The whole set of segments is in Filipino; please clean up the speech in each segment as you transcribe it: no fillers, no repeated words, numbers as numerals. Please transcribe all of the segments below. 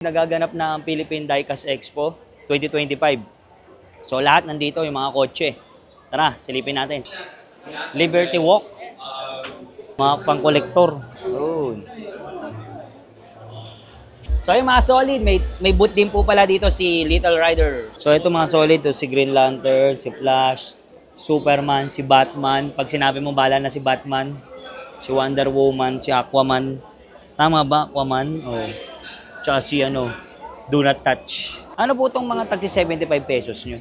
Nagaganap na ang Philippine Diecast Expo 2025. So lahat nandito yung mga kotse. Tara, silipin natin. Liberty Walk. Mga pang-kolektor. Yun. So yung mga solid, may booth din po pala dito si Little Rider. So ito mga solid, to si Green Lantern, si Flash, Superman, si Batman. Pag sinabi mo bala na si Batman, si Wonder Woman, si Aquaman. Tama ba, Aquaman? Oh. Tsaka si Do Not Touch. Ano po itong mga tagsi 75 pesos nyo?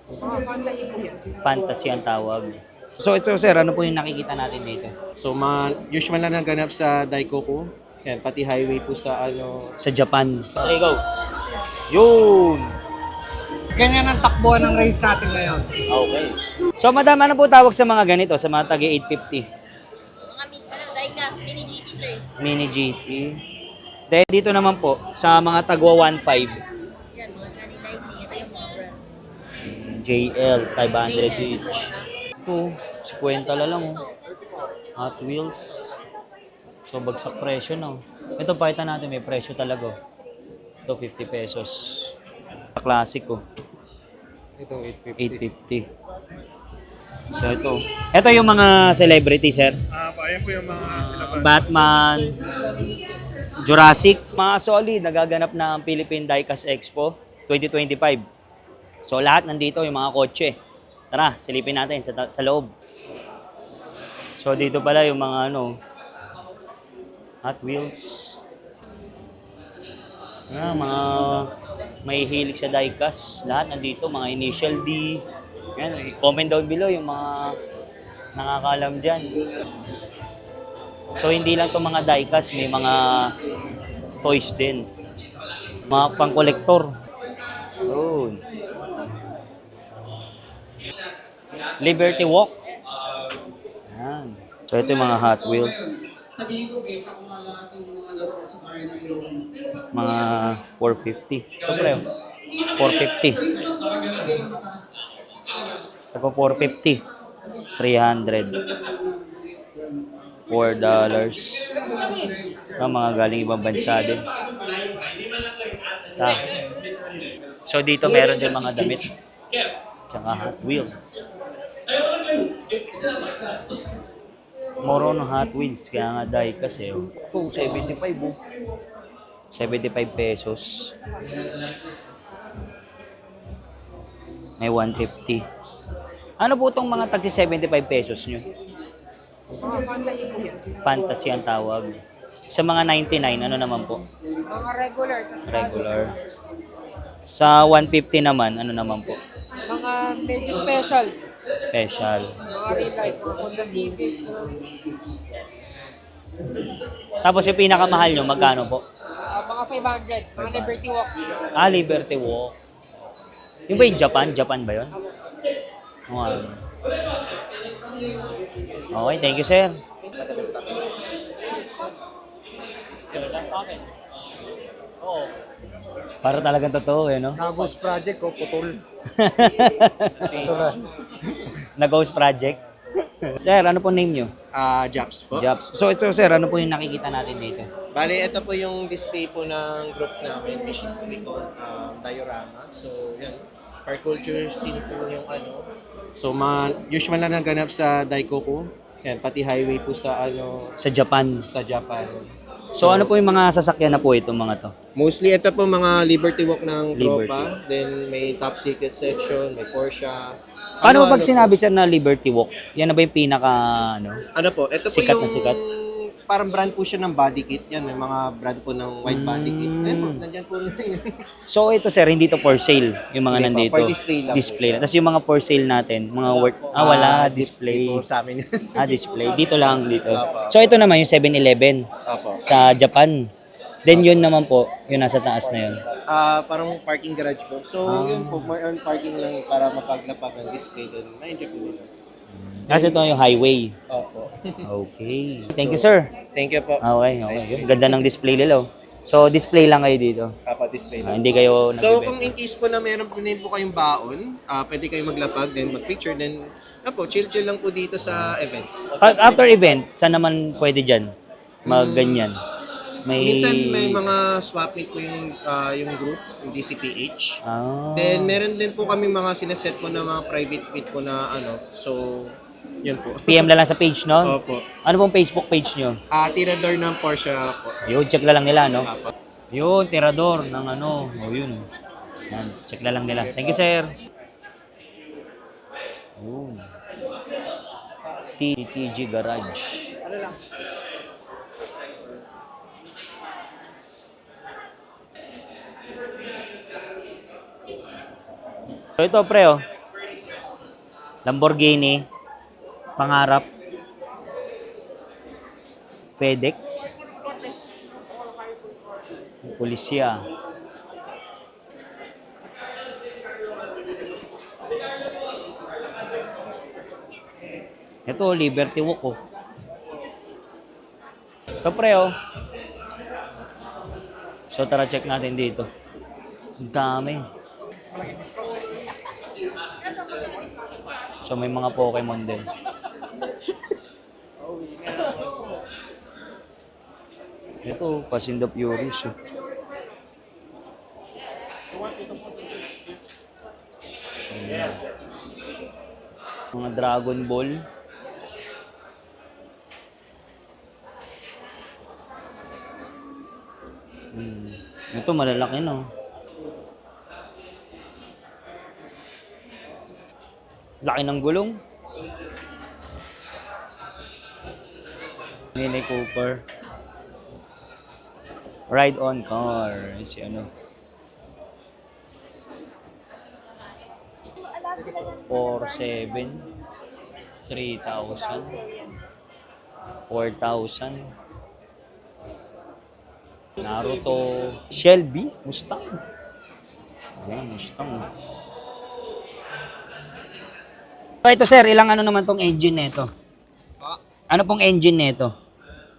Mga fantasy po yan. Fantasy ang tawag. So ito sir, ano po yung nakikita natin dito? So, usual lang naganap sa Daikoku. Yan, pati highway po sa Sa Japan. Okay, go. Yun! Ganyan ang takbuhan ng race natin ngayon. Okay. So madam, ano po tawag sa mga ganito? Sa mga tagi 850? Mga diecast, mini GT, sir. Mini GT. Dahil dito naman po, sa mga tagwa 1.5. Yan, mga Johnny Lightning. Ito yung mga brand. JL, 500 each. Ito, 50 lang oh. Hot Wheels. So bagsak presyo no. Ito pakita natin, may presyo talaga. Ito 50 pesos. Classic oh. itong 850. So ito yung mga celebrity sir. Ayan po yung mga sila Batman, Jurassic. Mga solid, nagaganap na ang Philippine Diecast Expo 2025. So lahat nandito yung mga kotse. Tara, silipin natin sa loob. So dito pala yung mga Hot Wheels. Mga may hilig sa diecast. Lahat nandito, mga initial D. Yan, comment down below yung mga nakakalam dyan. So hindi lang to mga diecast, may mga toys din. Mga pang-kolektor. Oh. Liberty Walk. Yan. So ito yung mga Hot Wheels. Mga 450. Ito pre, 450. Ito po 450. 300. $4. Mga galing ibang bansa din. So dito meron din mga damit. Tsaka Hot Wheels. Moro ng Hot Wheels, kaya nga diecast eh. Ito, 75 oh. 75 pesos. May 150. Ano po itong mga tagsi 75 pesos nyo? Mga fantasy po yan. Fantasy ang tawag. Sa mga 99, ano naman po? Mga regular. Tas Regular. Sa 150 naman, ano naman po? mga medyo special. Special. Mga real life. Mga Honda Civic. Tapos yung pinakamahal nyo, magkano po? Mga 500. Mga Liberty Walk. Liberty Walk. Yung ba yung Japan? Japan ba yun? Okay, thank you sir. Oo. Para talagang totoo no? Nagos project ko, putol. Na-Ghost Project. Sir, ano po name nyo? Jobs po. Jobs. So ito sir, ano po yung nakikita natin dito? Bale, ito po yung display po ng group namin, which is we call Diorama. So, yan. Our culture scene po yung So, usual lang naganap sa Daikoku. Yan, pati highway po sa Sa Japan. sa Japan. So ano po yung mga sasakyan na po itong mga to? Mostly ito po mga Liberty Walk ng Liberty. tropa. Then may top secret section, may Porsche. Paano pag po? sinabi sir na Liberty Walk? Yan na ba yung pinaka Ano po? Ito po Sikat yung na sikat? parang brand po siya ng body kit. Yan, may mga brand po ng white body kit. Ayan po, nandyan po. So ito sir, hindi to for sale yung mga Hindi nandito. po, for display lang po Display. siya. Tapos yung mga for sale natin, mga worth wala, display. Dito sa amin. Display. Dito lang dito. Opo. So ito naman yung 7-Eleven Opo. sa Japan. Then yun naman po, yung nasa taas na yun. Parang parking garage po. So, yun po, more on parking lang para mapaglapag ng display. Then, na-enjoy po nila. Kasi ito yung highway. Opo. Okay. Thank you sir. Thank you po. Okay. Ganda ng display nila. So display lang kayo dito. Display lang. Hindi kayo So, nagbebenta. kung in case po na meron po din po kayong baon, pwede kayong maglapag, then mag-picture, then, chill-chill lang po dito sa event. After event, saan naman pwede dyan? Ganyan. Minsan may mga swap meet po yung group, yung DCPH. Ah. Then meron din po kami mga sineset po na mga private meet po na ano. So, yun po. PM na lang sa page, no? Opo. Ano pong Facebook page nyo? Tirador ng Porsche po. Yun, check na lang nila, no? Apo. Yun, tirador ng ano. O, yun. Yan, check na lang nila. Thank you, sir. Yun. TTG Garage. Ano lang? So ito pre oh. Lamborghini. Pangarap. FedEx. Pulisya. Ito Liberty Walk oh. Ito pre oh. So tara check natin dito. Ang dami. So may mga Pokemon din. Ito, Fast and the Furious. Eh. Mga Dragon Ball. Ito malalaki no. Laki ng gulong. Mini Cooper. Ride on car. Si ano. 4,700. 3,000. 4,000. Naruto. Shelby. Mustang. Ayan, Mustang. So ito sir, ilang ano naman tong engine nito? Ano pong engine nito?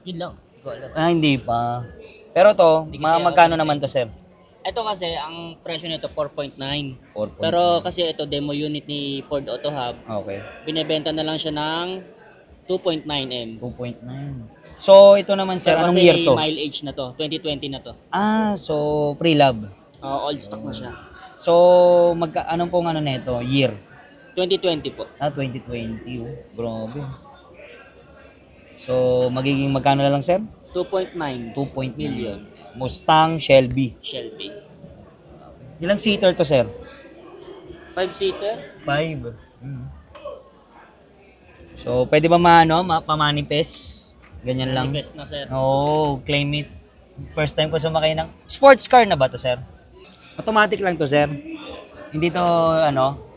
Yun lang. Hindi ko alam. Hindi pa. Pero to, Hindi kasi magkano ako- naman to sir? Ito kasi, ang presyo nito 4.9. 4.9. Pero kasi ito, demo unit ni Ford Auto Hub. Okay. Binebenta na lang siya ng 2.9M. 2.9. So ito naman sir, Pero anong kasi year to? mileage na to. 2020 na to. So pre-lab. Old stock na siya. So anong pong ano nito? Year? 2020 po. 2020. Oh. Grabe. So magiging magkano na lang sir? 2.9 2.9 million. Mustang Shelby. Shelby. Ilang seater to sir? 5-seater? 5. So pwede ba pamanifest? Ganyan lang. Best na sir. Oo, claim it. First time ko sumakay ng sports car na ba to, sir? Automatic lang to, sir. Hindi to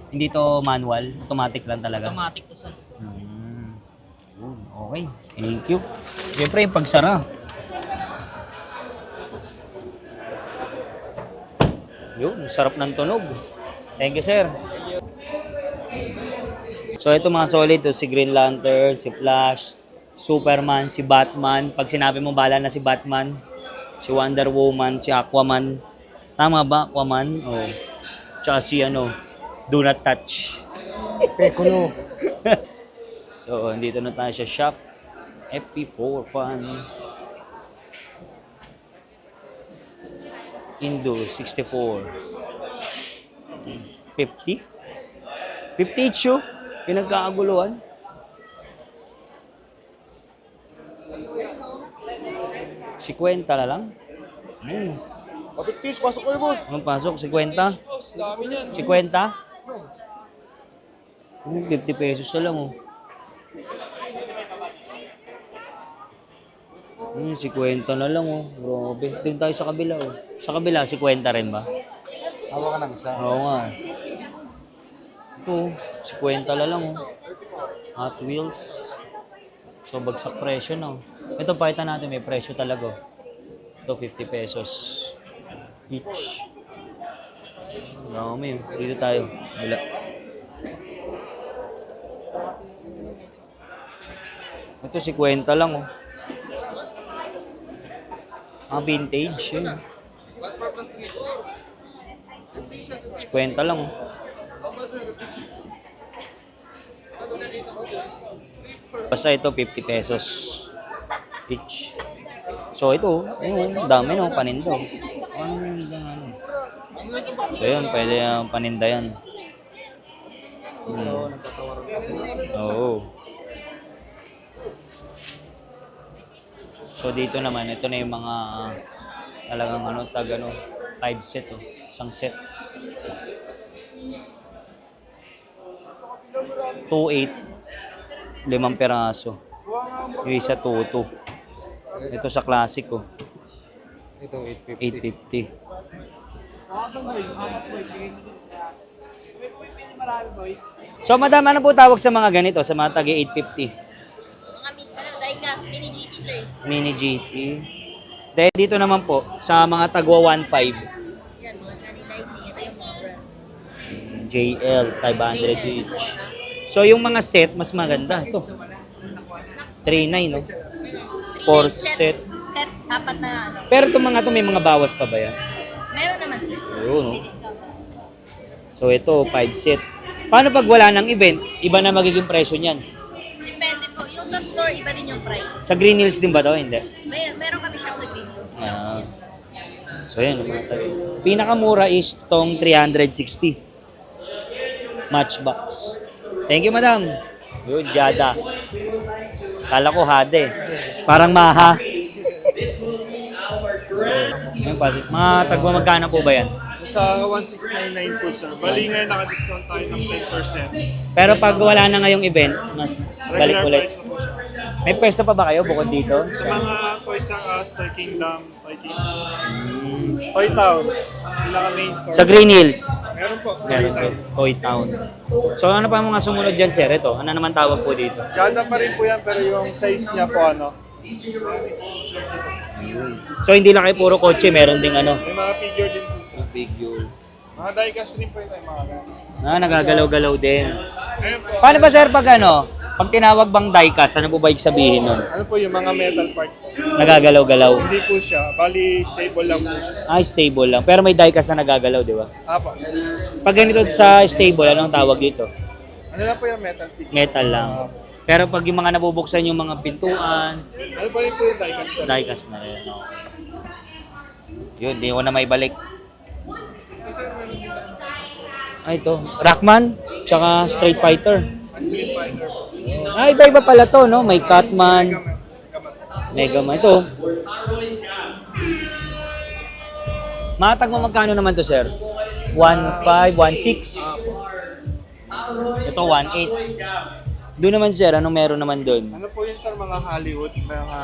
hindi to manual, automatic lang talaga. Automatic to sir. Yun, okay. Thank you. Siyempre, yung pagsara. Yun, sarap ng tunog. Thank you, sir. So, ito mga solid to, si Green Lantern, si Flash, Superman, si Batman. Pag sinabi mo bala na si Batman, si Wonder Woman, si Aquaman. Tama ba, Aquaman? Oh. Tsaka si Do Not Touch. Pekulo. So, dito na tayo sa shop. FP4 Fun. Indo 64. 50? 50 each yun? Pinagkakaguluhan. Si Kwenta na lang. Papitis, pasok kayo, boss. Anong pasok? 50? 50? 50 pesos na lang, oh. 50 na lang, oh. Grabe. Doon tayo sa kabila, oh. Sa kabila, 50 rin ba? Hawa ka ng isa. Oo nga. Ito, 50 na lang, oh. Hot Wheels. So, bagsak presyo, no? Ito, pakita natin, may presyo talaga, oh. Ito, 50 pesos. Each. Dami, oh. Dito tayo. Wala. Ito, 50 lang, oh. Vintage, eh. 50 lang, oh. Basta ito, 50 pesos each. So ito, ayun, dami no, paninda. Ano yun, ano? So yun, pwede paninda yan. Oo. So dito naman, ito na yung mga talagang ano, 5 set oh. Isang set. 2.8. 5 peraso. Yung isa 2.2. Ito sa classic oh. Ito, 850. So madam, ano po tawag sa mga ganito, sa mga tagi 850? Mga diecast, mini GT sir. Mini GT. Dahil dito naman po, sa mga tagwa 1.5, Yan, mga Johnny Lightning. Ito yung mga brand. JL, 500 each. So yung mga set, mas maganda. Ito. 3.9, no? 4 set. Set, apat na ano. Pero itong mga to may mga bawas pa ba yan? Meron naman sir. Ayun, no? May discount na. So ito, 5 set. Paano pag wala ng event? Iba na magiging presyo niyan. Depende po. Yung sa store, iba din yung price. Sa Green Hills din ba to? Hindi. Meron kami shop sa Green Hills. Ah. So yan, mga tagi. Pinakamura is tong 360. Matchbox. Thank you, madam. Yun, Jada. Kala ko hade. Parang maha. Ayun, mga tagwa magkano po ba yan? Sa 1699 po sir. Bali ngayon naka-discount tayo ng 10%. Pero pag wala na ngayong event, mas balik Regular ulit. price na po siya. May pwesto pa ba kayo bukod dito? Sa mga Toys R Us, Toy Kingdom, Toy Town, pinaka main store. Sa Green Hills. Meron po, Toy Meron Town. po. Toy Town. So ano pa mga sumunod dyan, sir? Ito, ano naman tawag po dito? Jada pa rin po yan, pero yung size niya po So hindi lang kayo puro kotse, meron ding ano. may mga figure din po sir. Figure. Mga diecast rin po yun tayo mga ganun. Nagagalaw-galaw din. Ayun po. Paano ba sir pag ano? Pag tinawag bang diecast, ano po ba ibig sabihin nun? Ano po yung mga metal parts? Nagagalaw-galaw. Hindi po siya, bali stable lang po siya. Ay, stable lang. Pero may diecast na nagagalaw, di ba? Apo. Pag ganito sa stable, anong tawag dito? Ano na po yung metal fix? Metal lang. Pero pag yung mga nabubuksan yung mga pintuan, Ano pa rin po yung diecast po? diecast na rin. Okay. Yun, di ko na may balik. Ay, ito. Rockman, tsaka Street Fighter. Street Fighter po. Ah, iba-iba pala to, no? May Catman, Mega Man. Ito. Matag mo magkano naman to, sir? 1.5, 1.6. Ito, 1.8. Doon naman, sir. Anong meron naman doon? Ano po yun sir, mga Hollywood, mga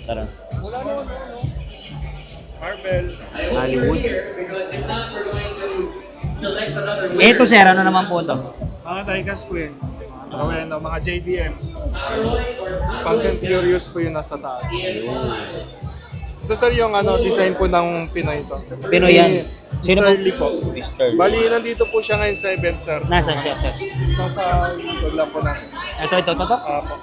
Tara. wala naman ano. Marvel. Hollywood. Ito, sir. Ano naman po to? Mga diecast po yun. Mga mga JDM. Fast and Furious po yung nasa taas. Ito sir yung design po ng Pinoy ito. Pinoy yan. Sino po? Mr. Lee po. Mr. Bali, nandito po siya ngayon sa event sir. Nasaan siya, sir? Nasa likod lang po natin. Ito. Apo.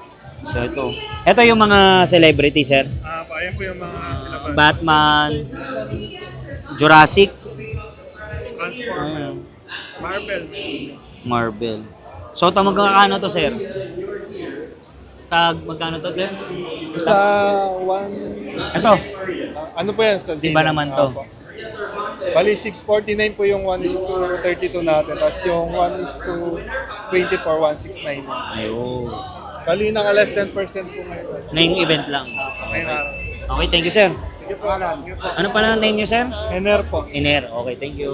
So, ito. Ito yung mga celebrity, sir. Apo, ayan po yung mga sila pa. Batman, Jurassic, Transformer. Marvel. Marvel. So, magkano to, sir? Magkano to, sir? Sa one... Ito. Ano po yan? Sa Iba naman to. Apo. Bali, 649 po yung 1:32 natin. Tapos yung 1:24, 169. Ayun. Bali, naka less than percent po ngayon. Na yung event lang. Okay na. Okay, thank you, sir. Sige po. Sige po. Ano pala ang name niyo, sir? Ener po. Iner. Okay, thank you.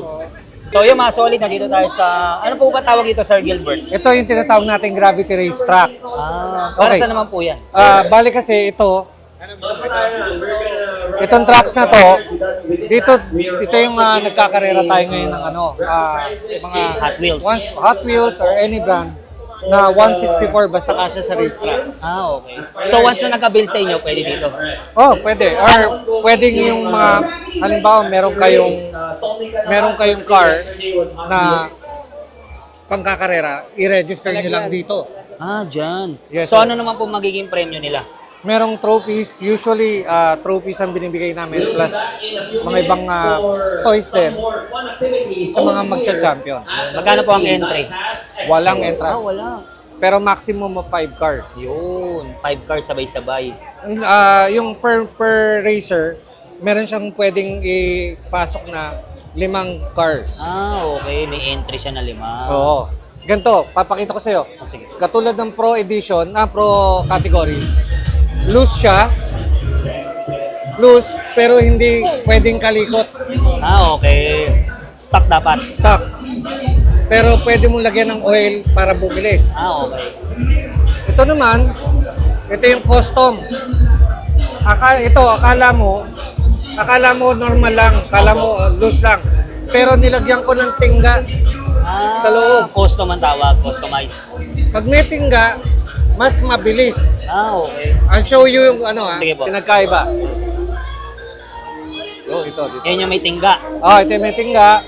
So, yung mga solid, nandito tayo sa... Ano po ba tawag dito, Sir Gilbert? Ito yung tinatawag nating gravity racetrack. Para Okay. saan naman po yan? Bali kasi itong tracks na to, ito yung nagkakarera tayo ngayon ng mga Hot Wheels. Hot Wheels or any brand na 164 basta kasya sa racetrack. Okay. So, once na nagka-build sa inyo, pwede dito? Oh, pwede. Or pwedeng yung mga, halimbawa, meron kayong car na pangkakarera, i-register nyo lang dito. Dyan. Yes, So, sir. ano naman po magiging premyo nila? Merong trophies, usually trophies ang binibigay namin plus mga ibang toys din sa mga magcha-champion. Magkano po ang entry? Walang entrance. Wala. pero maximum of 5 cars. Yun, 5 cars sabay-sabay. Yung per racer, meron siyang pwedeng ipasok na 5 cars. Okay. May entry siya na 5. Oo. Ganito, papakita ko sa'yo. Sige. Katulad ng Pro Edition, Pro category, loose siya. Loose, pero hindi pwedeng kalikot. Okay. Stock dapat. Stock. Pero pwede mong lagyan ng oil para bumilis. Okay. Ito naman, ito yung custom. Akala mo normal lang, akala mo loose lang. Pero nilagyan ko ng tingga. Sa loob. Custom ang tawag, customize. Pag may tingga, mas mabilis. Okay. I'll show you yung Sige po. pinagkaiba. Dito. Yan yung may tingga. Ito yung may tingga.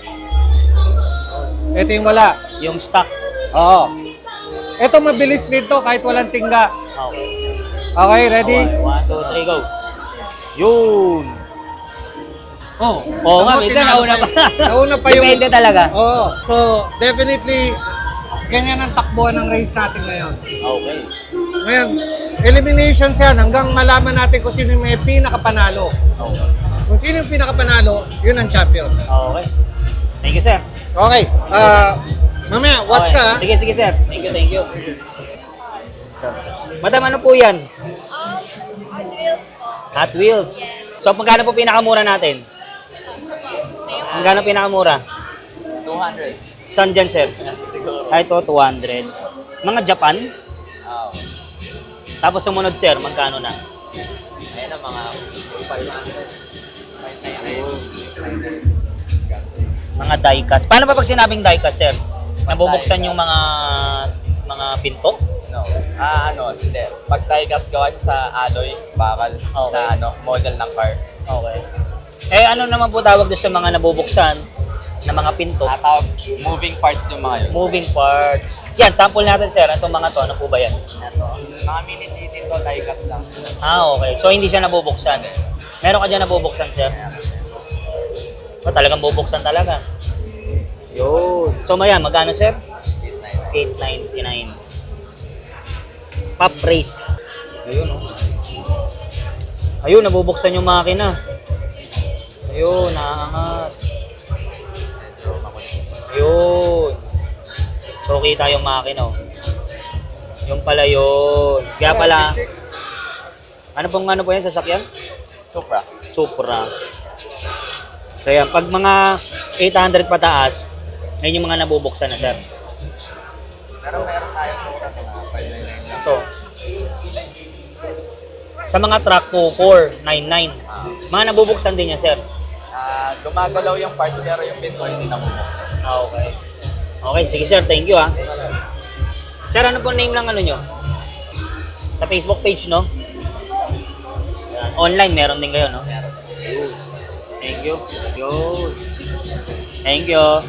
Ito yung wala. Yung stock. Oo. Ito mabilis dito kahit walang tingga. Okay. Okay, ready? 1, 2, 3, go. Yun. Oo nga, minsan nauna pa. Nauna pa yung... Depende talaga. Oo. So, definitely, ganyan ang takbuhan ng race natin ngayon. Okay. Ngayon, eliminations yan hanggang malaman natin kung sino yung may pinakapanalo. Okay. Kung sino yung pinakapanalo, yun ang champion. Okay. Thank you, sir. Okay. Mamaya, watch Okay. ka. Ha? Sige, sir. Thank you. Madam, ano po yan? Hot Wheels po. Hot Wheels. So, magkano po pinakamura natin? Magkano pinakamura? 200. Saan dyan, sir? Ito, 200. Mga Japan? Tapos sumunod, sir, magkano na? Ayan ang mga 500. Mga diecast. Paano pa pag sinabing diecast, sir? Nabubuksan yung mga pinto? No. Hindi. Pag diecast gawa siya sa alloy, bakal, Okay. na model ng car. Okay. Ano naman po tawag doon sa mga nabubuksan na mga pinto? Tawag, moving parts yung mga yun. Moving parts. Yan, sample natin, sir. Itong mga to, ano po ba yan? Mga mini GT to, diecast lang. Okay. So, hindi siya nabubuksan. Meron ka dyan nabubuksan, sir? Talagang bubuksan talaga. Yun. So, mayan, magkano, sir? 899. Pop race. Ayun, oh. Ayun, nabubuksan yung makina. Ayun, nakaangat. Ayun. So, kita yung makina, oh. Yung pala yun. Kaya pala, ano po yan, sasakyan? Supra. Supra. So yan, pag mga 800 pataas, ayun yung mga nabubuksan na, sir. Pero meron tayo mura sa mga 599 lang. Ito. Sa mga truck po, 499. Mga nabubuksan din yan, sir. Gumagalaw yung parts pero yung pinto hindi na bubuksan. Okay. Okay, sige sir, thank you ah. Sir, ano po name lang ano nyo? Sa Facebook page, no? Yan. Online, meron din kayo, no? Thank you. Yun. Thank you.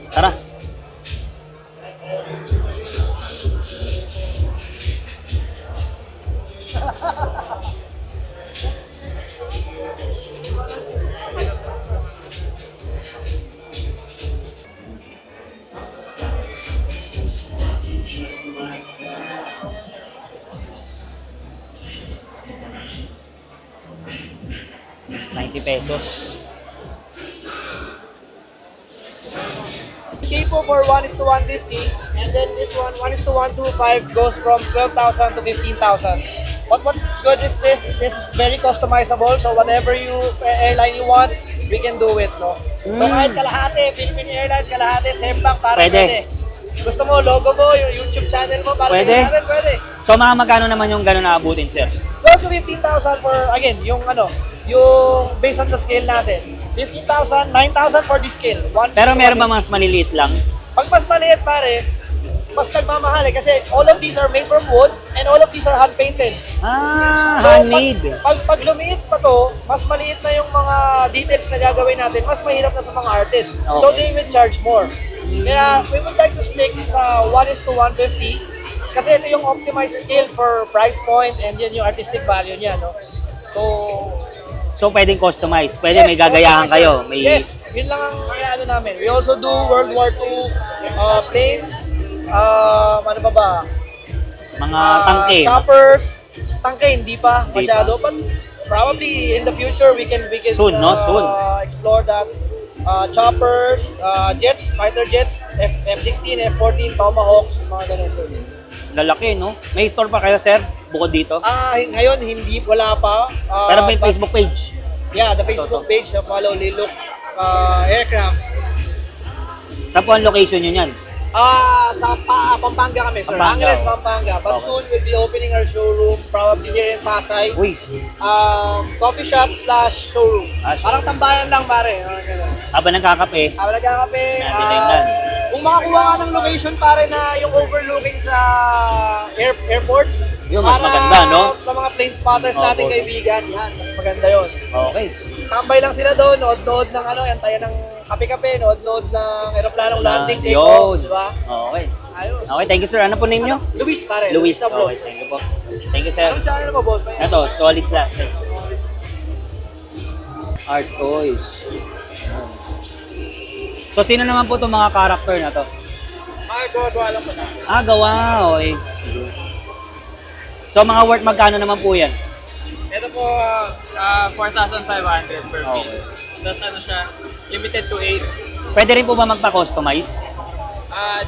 Tara. $90. K po for 1:150, and then this one 1:125 goes from 12,000 to 15,000. But what's good is this is very customizable, so whatever airline you want, we can do it, no? So kahit kalahati, Philippine Airlines kalahati, Sempak, para Pwede. Gusto mo, logo mo, yung YouTube channel mo, para Pwede. natin, pwede. So mga magkano naman yung gano'n na abutin, sir? 12 to 15,000 for, again, yung based on the scale natin. 15,000, 9,000 for this scale. Pero meron ba mas maliliit lang? Pag mas maliit, pare, mas nagmamahal eh. Kasi all of these are made from wood and all of these are hand-painted. Handmade. Pag lumiit pa to, mas maliit na yung mga details na gagawin natin, mas mahirap na sa mga artists. So they will charge more. Kaya we would like to stick sa 1:150 kasi ito yung optimized scale for price point and yun yung artistic value niya, no? So, So, pwedeng customize. Pwede may gagayahan kayo. May... Yes, yun lang ang ano namin. We also do World War II planes, ano pa ba? Mga tangke. Choppers, tangke hindi pa masyado, but probably in the future we can Soon, no? Soon. explore that. Choppers, jets, fighter jets, F-16, F-14, Tomahawks, mga ganun. Lalaki, no? May store pa kayo, sir? Bukod dito? Ngayon hindi, wala pa. Pero may but- Facebook page. Yeah, the Facebook page, follow Liluk Aircrafts. Saan po ang location nyo yan? Sa Pampanga kami, sir. Pampanga, Angeles, oh. Pampanga. But Okay. soon we'll be opening our showroom, probably here in Pasay. Uy, Coffee shop / showroom. Ah, Parang tambayan lang, pare. habang nagkakape, Nagkakape. Yan, titingnan. Kung makakuha ka ng location, pare, na yung overlooking sa airport. Yun, mas para maganda, no? Sa mga plane spotters Opo. natin kaibigan, yan. Mas maganda yon. okay. Tambay lang sila doon, nood-nood ng yan tayo ng kape-kape, nood-nood ng aeroplanong landing, take Yun. off, di ba? Okay. Ayos. Okay, thank you, sir. Ano po name nyo? Luis, pare. Luis. sa vlog. Okay, thank you po. Thank you, sir. Anong channel mo, boss? Ito, solid plastic. Art toys. So, sino naman po itong mga character na to? Gawa lang po na. Gawa. Okay. Sige. So, mga worth magkano naman po yan? Ito po, 4,500 per Okay. piece. Tapos ano siya, limited to 8. Pwede rin po ba magpa-customize?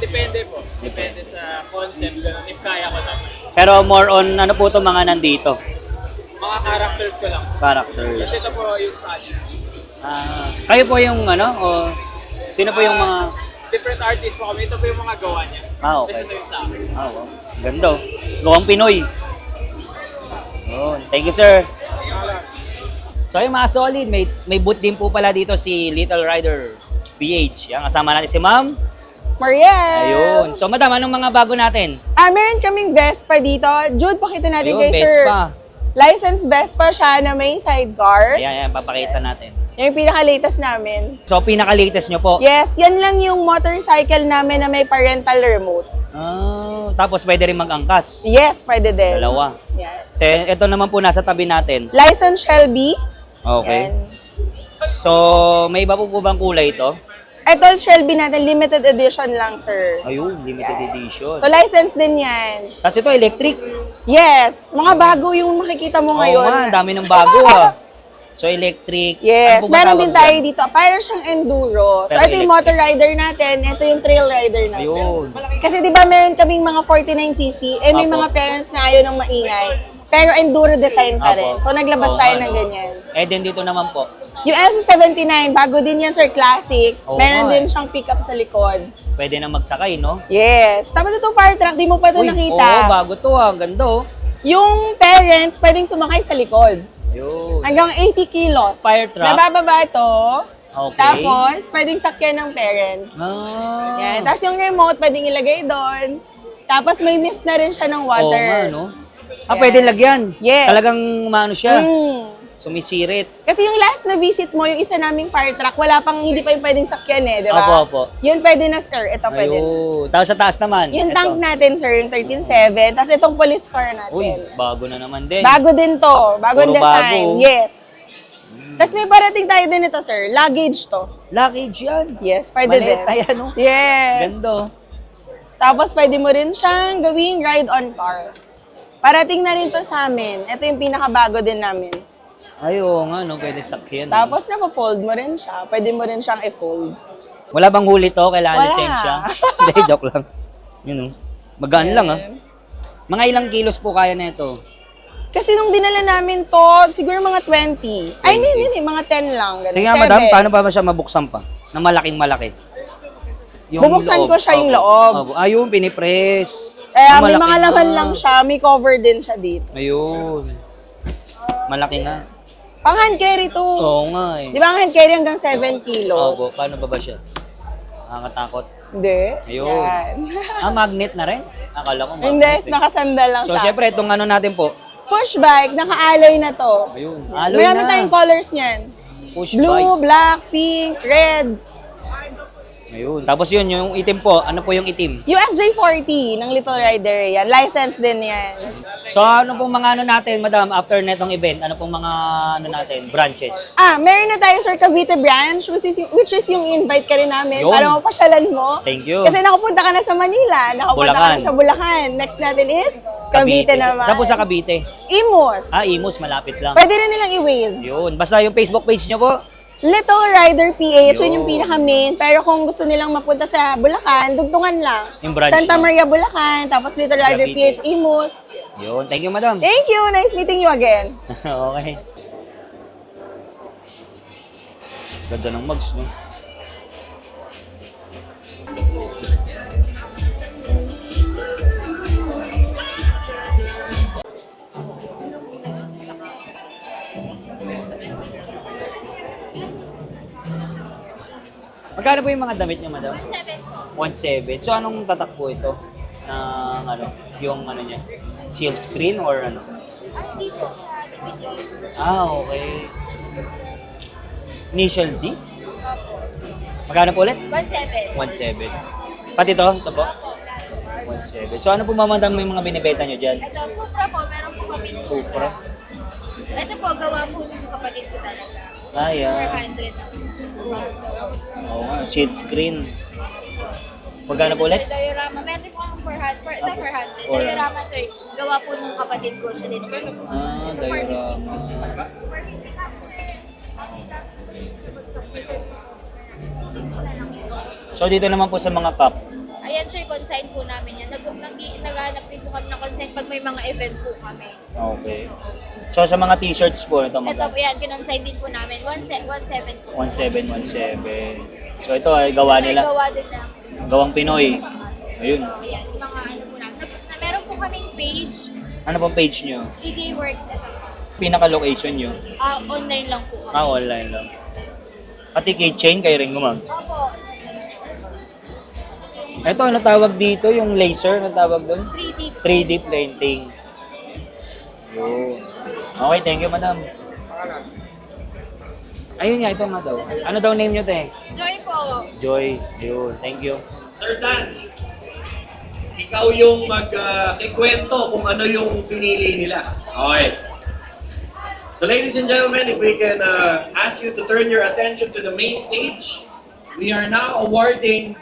Depende po. Depende sa concept, ganun, if kaya ko naman. Pero more on, ano po itong mga nandito? Mga characters ko lang. Characters. Kasi ito po yung project. Kayo po yung ano? O sino po yung mga... Different artists po kami. Ito po yung mga gawa niya. Okay. Tapos ito yung sa akin. Wow. Ganda. Mukhang Pinoy. Yun. Thank you, sir. So, yung mga solid, may booth din po pala dito si Little Rider PH. Yan, kasama natin si Ma'am. Mariel! Ayun. So, madam, anong mga bago natin? Meron kaming Vespa dito. Jude, pakita natin Ayun, kay Sir. Vespa. Licensed Vespa siya na may sidecar. Ayan, papakita natin. Yan yung pinaka-latest namin. So, pinaka-latest nyo po. Yes, yan lang yung motorcycle namin na may parental remote. Tapos, pwede rin mag-angkas. Yes, pwede din. Dalawa. Yan. So, ito naman po nasa tabi natin. Licensed Shelby. Okay. Yan. So, may iba po bang kulay ito? Ito, Shelby natin, limited edition lang, sir. Ayun, limited edition. So, license din yan. Tapos ito, electric. Yes, mga bago yung makikita mo ngayon. Oo nga, dami ng bago So, electric. Yes, Ano po ba meron tawag din tayo dyan? dito. Para siyang enduro. So, Pero ito yung electric. motor rider natin. Ito yung trail rider natin. Ayun. Kasi di ba meron kaming mga 49cc, may Apo. mga parents na ayaw ng maingay. Pero enduro design pa Apo. rin. So, naglabas Oo tayo nga, ng no? ganyan. Din dito naman po. Yung S79, bago din yan, sir, classic. Oo Meron nga, din siyang pickup sa likod. Pwede na magsakay, no? Yes. Tapos ito fire truck, di mo pa ito Uy, nakita. Oo, bago to ah. Ganda oh. Yung parents, pwedeng sumakay sa likod. Ayun. Hanggang 80 kilos. Fire truck. Nabababa ito. Okay. Tapos, pwedeng sakyan ng parents. Yan. Tapos yung remote, pwedeng ilagay doon. Tapos may mist na rin siya ng Oo water. nga, no? Pwede lagyan. Yes. Talagang maano siya. Sumisirit. Kasi yung last na visit mo, yung isa naming fire truck, hindi pa yung pwedeng sakyan eh, di ba? Opo. Yun pwede na, sir. Ito pwede na. Ayun. Tapos sa taas naman. Yung ito. tank natin, sir, yung 13.7. Tapos itong police car Uy, natin. bago na naman din. Bago din to. Bagong Puro design. bago. Yes. Tapos may parating tayo din ito, sir. Luggage to. Luggage yan. Yes, pwede din. Maleta yan, no? Yes. Ganda. Tapos pwede mo rin siyang gawing ride-on car. Parating na rin to sa amin. Ito yung pinakabago din namin. Ayun nga, no? Pwede sakyan. Tapos napo-fold mo rin siya. Pwede mo rin siyang i-fold. Wala bang huli to? Kailangan Wala. lisensya? Hindi, joke lang. Yun, no? Magaan lang, ah. Mga ilang kilos po kaya na ito? Kasi nung dinala namin to, siguro mga 20. Ay, hindi, mga 10 lang. Ganun. Sige nga, 7. madam, paano pa ba siya mabuksan pa? Na malaking malaki. Bubuksan ko siya yung loob. Ayun, pinipress. May Malaki mga na. laman lang siya. May cover din siya dito. Ayun. Malaki nga. Pang hand carry to. Oo nga eh. Di ba ang hand carry hanggang 7 kilos? Opo, paano ba siya? Nakakatakot. Hindi. Ayun. Yan. Magnet na rin? Akala ko magnet. Hindi, eh. nakasandal lang So, sa syempre, itong ano natin po. push bike, naka-alloy na to. Ayun. Alloy Marami na. tayong colors niyan. Push Blue, bike. black, pink, red. Ayun. Tapos yun, yung itim po. Ano po yung itim? UFJ40 ng Little Rider yan. License din yan. So ano pong mga ano natin, madam, after netong event? Ano pong mga ano natin, branches? Meron na tayo, Sir, Cavite branch, which is yung invite ka rin namin Yun. para mapasyalan mo. Thank you. Kasi nakapunta ka na sa Manila, nakapunta ka na Bulacan. sa Bulacan. Next natin is Cavite naman. Saan po sa Cavite? Imus. Imus, malapit lang. Pwede rin nilang i-waze. Yun. Basta yung Facebook page nyo po. Little Rider PH, yun yung Yun. pinaka-main. Pero kung gusto nilang mapunta sa Bulacan, dugtungan lang. Yung branch Santa mo. Maria, Bulacan, tapos Little Rider Cavite. PH, Imus. Yun. Thank you, madam. Thank you! Nice meeting you again. Okay. Ganda ng mugs, no? Magkano po yung mga damit niyo, madam? 1.7 po. 1.7. So, anong tatak po ito? Ng ano, yung ano niya? Shield screen or ano? Hindi po sa video. Okay. Initial D? Magkano po ulit? 1.7. 1.7. Pati ito? Ito po? 1.7. So, ano po mamandang may mga binibenta nyo dyan? Ito, Supra po. Meron po kami Supra. Ito po, gawa po ng kapatid ko talaga. Ayan. 400 na po. Oo nga, shield screen. Magkano po ulit? Sir, diorama. Meron din po akong 400. Ito, 400. 400. Diorama, sir. Gawa po ng kapatid ko. Siya din. Ito, 450. Diorama. 450 ka, sir. So, dito naman po sa mga cup. Ayan, sir. Consign po namin yan. Naghanap din po kami ng consign pag may mga event po kami. Okay. So, sa mga t-shirts po, ito Ito magkano? po yan. Kinonsign din po namin. 1.7 po. 1.7. So, ito ay gawa Kasi nila. gawa din na. Gawang Pinoy. Ayun. Ito, ayan. Yung mga ano po namin. Meron po kaming page. Ano pong page nyo? EJ Works. Ito. Pinaka-location nyo? Online lang po. Online lang. Pati keychain, kayo rin gumag. Opo. Ito, ano tawag dito? Yung laser, ano tawag doon? 3D. 3D printing. Yun. Okay, thank you, madam. Ayun nga, ito nga daw. Ano daw name nyo, te? Joy po. Joy. Yun, thank you. Sir Dan, ikaw yung mag-kikwento kung ano yung pinili nila. Okay. So ladies and gentlemen, if we can ask you to turn your attention to the main stage, we are now awarding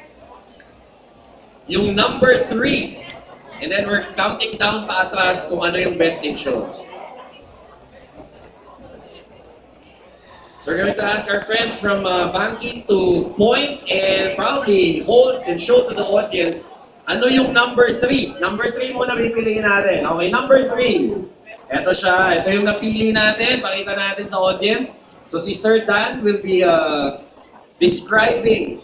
yung number 3. And then we're counting down pa atras kung ano yung best in shows. So we're going to ask our friends from banking to point and probably hold and show to the audience ano yung number 3. Number 3 muna pipiliin natin. Okay, number 3. Ito siya. Ito yung napili natin. Pakita natin sa audience. So si Sir Dan will be describing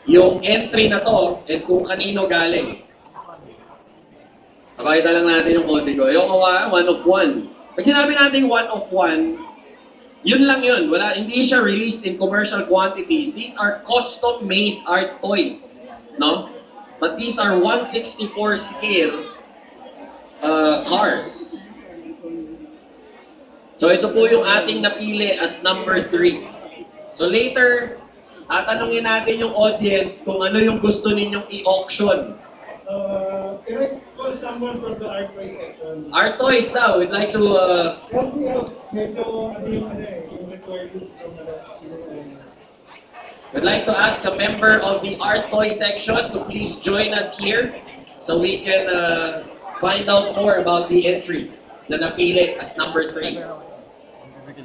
yung entry na to and kung kanino galing. Pakita lang natin yung kodigo. Yung 1 of 1. Pag sinabi natin 1 of 1, yun lang yun. Hindi siya released in commercial quantities. These are custom-made art toys. No? But these are 1/64 scale cars. So ito po yung ating napili as number 3. So later, tatanungin natin yung audience kung ano yung gusto ninyong i-auction. Can I call someone from the art play section? Art toys daw, we'd like to... Help me out. Medyo yung recording from We'd like to ask a member of the art toy section to please join us here so we can find out more about the entry na napili as number 3. Can I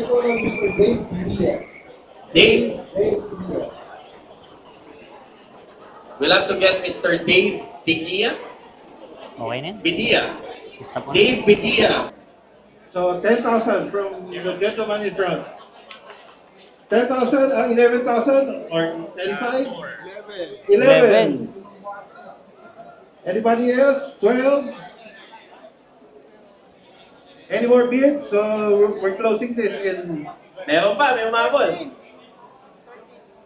call on Mr. Dave Villa? Dave, Dave Villa. we'll have to get Mr. Dave Bidia. Okay na yun? Bidia. Basta po. Dave Bidia. So 10,000 from the gentleman in front. 10,000, 11,000 or 35? 11. Anybody else? 12? Any more bids? So we're closing this in Meron pa, may umabot.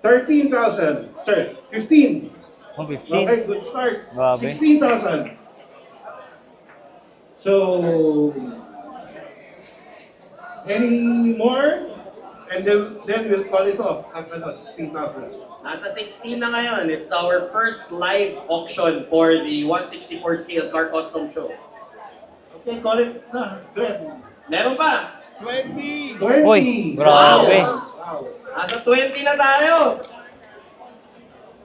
13,000. Sir, 15. Oh, 15. Okay, good start. Grabe. 16,000. So, any more? And then we'll call it off at 16,000. Nasa 16 na ngayon. It's our first live auction for the 164 scale car custom show. Okay, call it na. Glenn. Meron pa? 20! Uy, grabe. Nasa 20 na tayo.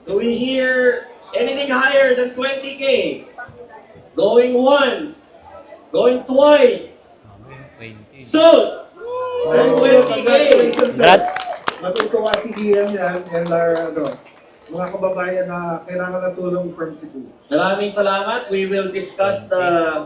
Do we hear anything higher than 20K? Going once. Going twice. Sold! 20K! Congrats. Matutuwa si Ian yan and our mga kababayan na kailangan ng tulong from Cebu. Maraming salamat. We will discuss the